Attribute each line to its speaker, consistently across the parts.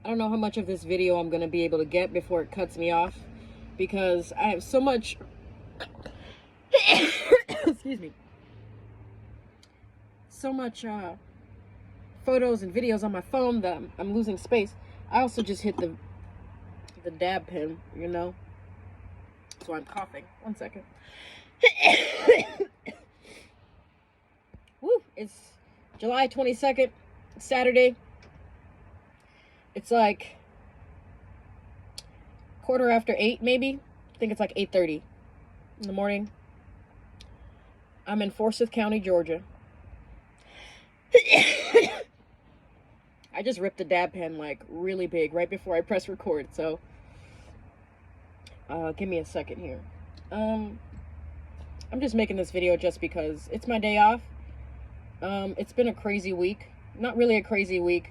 Speaker 1: I don't know how much of this video I'm going to be able to get before it cuts me off, because I have so much excuse me, so much photos and videos on my phone that I'm losing space. I also just hit the dab pen, you know, so I'm coughing. 1 second. Woo! It's July 22nd, Saturday. It's like 8:15, maybe. I think it's like 8:30 in the morning. I'm in Forsyth County, Georgia. I just ripped the dab pen like really big right before I press record, so give me a second here. I'm just making this video just because it's my day off. It's been a crazy week. Not really a crazy week,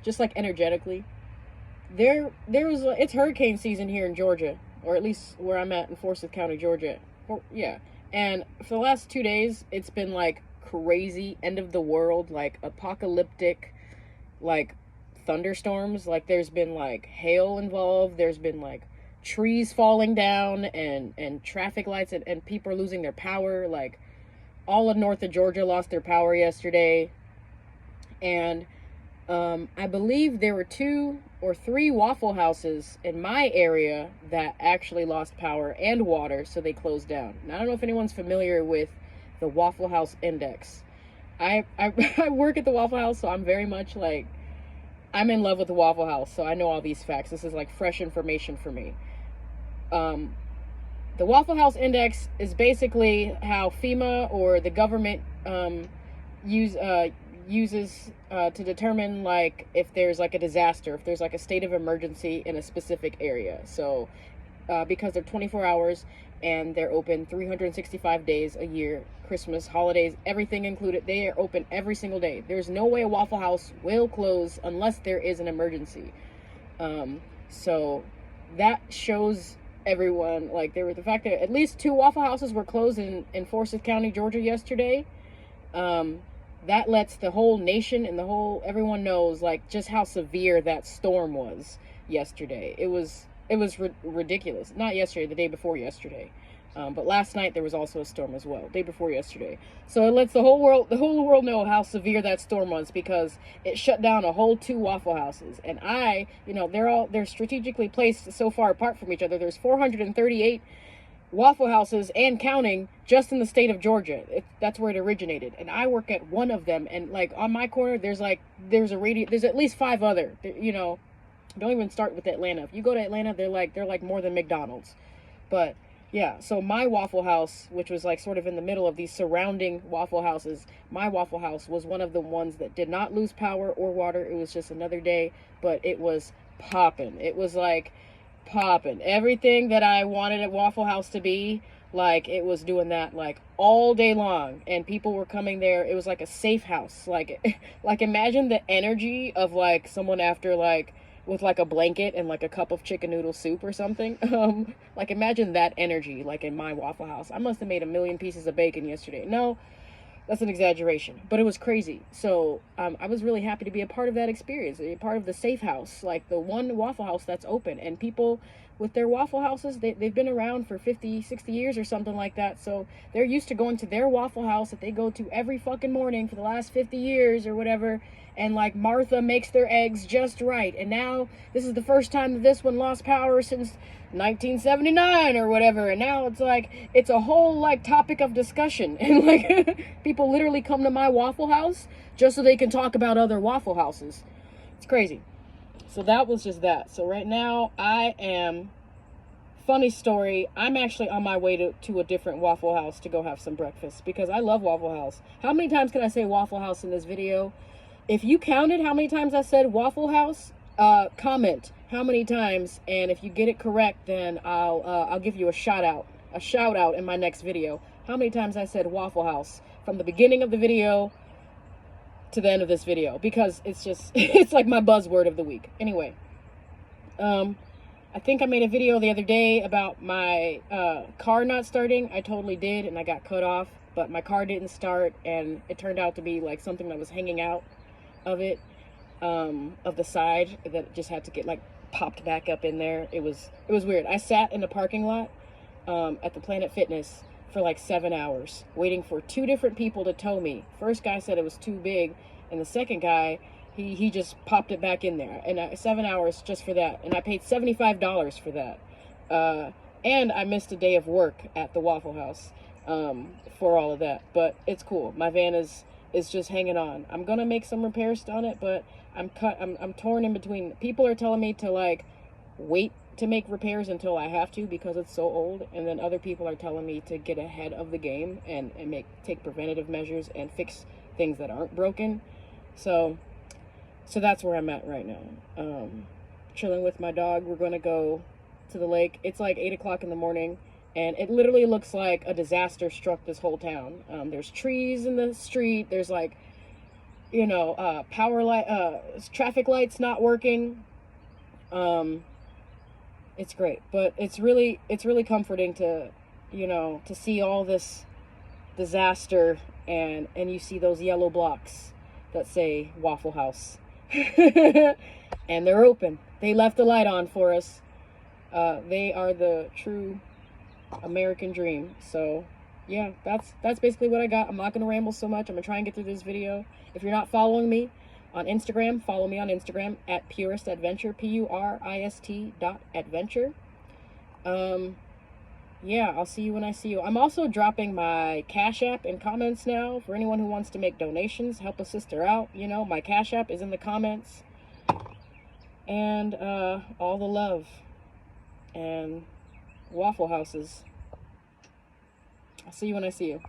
Speaker 1: just like energetically. It's hurricane season here in Georgia, or at least where I'm at in Forsyth County, Georgia. Yeah. And for the last 2 days, it's been like crazy, end of the world, like apocalyptic, like thunderstorms. Like there's been like hail involved. There's been like trees falling down and traffic lights and people are losing their power. Like all of north of Georgia lost their power yesterday. And I believe there were 2 or 3 Waffle Houses in my area that actually lost power and water, so they closed down. And I don't know if anyone's familiar with the Waffle House Index. I work at the Waffle House, so I'm very much like, I'm in love with the Waffle House, so I know all these facts. This is like fresh information for me. The Waffle House Index is basically how FEMA or the government uses to determine like if there's like a disaster, if there's like a state of emergency in a specific area. So because they're 24 hours and they're open 365 days a year, Christmas, holidays, everything included, they are open every single day. There's no way a Waffle House will close unless there is an emergency. So that shows everyone, like, there was the fact that at least 2 Waffle Houses were closed in Forsyth County, Georgia yesterday. That lets the whole nation and everyone knows like just how severe that storm was yesterday. It was ridiculous. Not yesterday, the day before yesterday. But last night there was also a storm as well, day before yesterday. So it lets the whole world know how severe that storm was, because it shut down a whole 2 Waffle Houses. And they're strategically placed so far apart from each other. There's 438 Waffle Houses and counting just in the state of Georgia. That's where it originated, and I work at one of them. And like on my corner, there's at least 5 other. You know, don't even start with Atlanta. If you go to Atlanta, they're like more than McDonald's. But yeah, so my Waffle House, which was like sort of in the middle of these surrounding Waffle Houses, my Waffle House was one of the ones that did not lose power or water. It was just another day, but it was popping. It was like popping. Everything that I wanted at Waffle House to be, like, it was doing that like all day long, and people were coming there. It was like a safe house. Like imagine the energy of like someone after like with like a blanket and like a cup of chicken noodle soup or something. Like imagine that energy like in my Waffle House. I must have made 1 million pieces of bacon yesterday. No, that's an exaggeration, but it was crazy. So I was really happy to be a part of that experience, a part of the safe house, like the one Waffle House that's open. And people with their Waffle Houses, they've been around for 50, 60 years or something like that. So they're used to going to their Waffle House that they go to every fucking morning for the last 50 years or whatever. And like Martha makes their eggs just right. And now this is the first time that this one lost power since 1979 or whatever. And now it's like, it's a whole like topic of discussion. And like people literally come to my Waffle House just so they can talk about other Waffle Houses. It's crazy. So that was just that. So right now funny story, I'm actually on my way to a different Waffle House to go have some breakfast, because I love Waffle House. How many times can I say Waffle House in this video? If you counted how many times I said Waffle House, comment how many times, and if you get it correct, then I'll give you a shout out in my next video. How many times I said Waffle House from the beginning of the video to the end of this video, because it's just it's like my buzzword of the week. Anyway, I think I made a video the other day about my car not starting. I totally did, and I got cut off, but my car didn't start, and it turned out to be like something that was hanging out of it. of the side that just had to get like popped back up in there. It was weird. I sat in the parking lot at the Planet Fitness for like 7 hours waiting for 2 different people to tow me. First guy said it was too big, and the second guy, he just popped it back in there. And 7 hours just for that, and I paid $75 for that. And I missed a day of work at the Waffle House for all of that. But it's cool. My van is just hanging on. I'm gonna make some repairs on it, but I'm torn in between. People are telling me to like wait to make repairs until I have to because it's so old, and then other people are telling me to get ahead of the game and take preventative measures and fix things that aren't broken. So that's where I'm at right now. Chilling with my dog. We're gonna go to the lake. It's like 8 o'clock in the morning, and it literally looks like a disaster struck this whole town. There's trees in the street. There's like, you know, power light, traffic lights not working. It's great, but it's really comforting to, you know, to see all this disaster, and you see those yellow blocks that say Waffle House. And they're open. They left the light on for us. They are the true American dream. So yeah, that's basically what I got. I'm not gonna ramble so much. I'm gonna try and get through this video. If you're not following me on Instagram, follow me on Instagram at PuristAdventure, PURIST.adventure. Yeah, I'll see you when I see you. I'm also dropping my Cash App in comments now for anyone who wants to make donations, help a sister out. You know, my Cash App is in the comments. And all the love and Waffle Houses. I'll see you when I see you.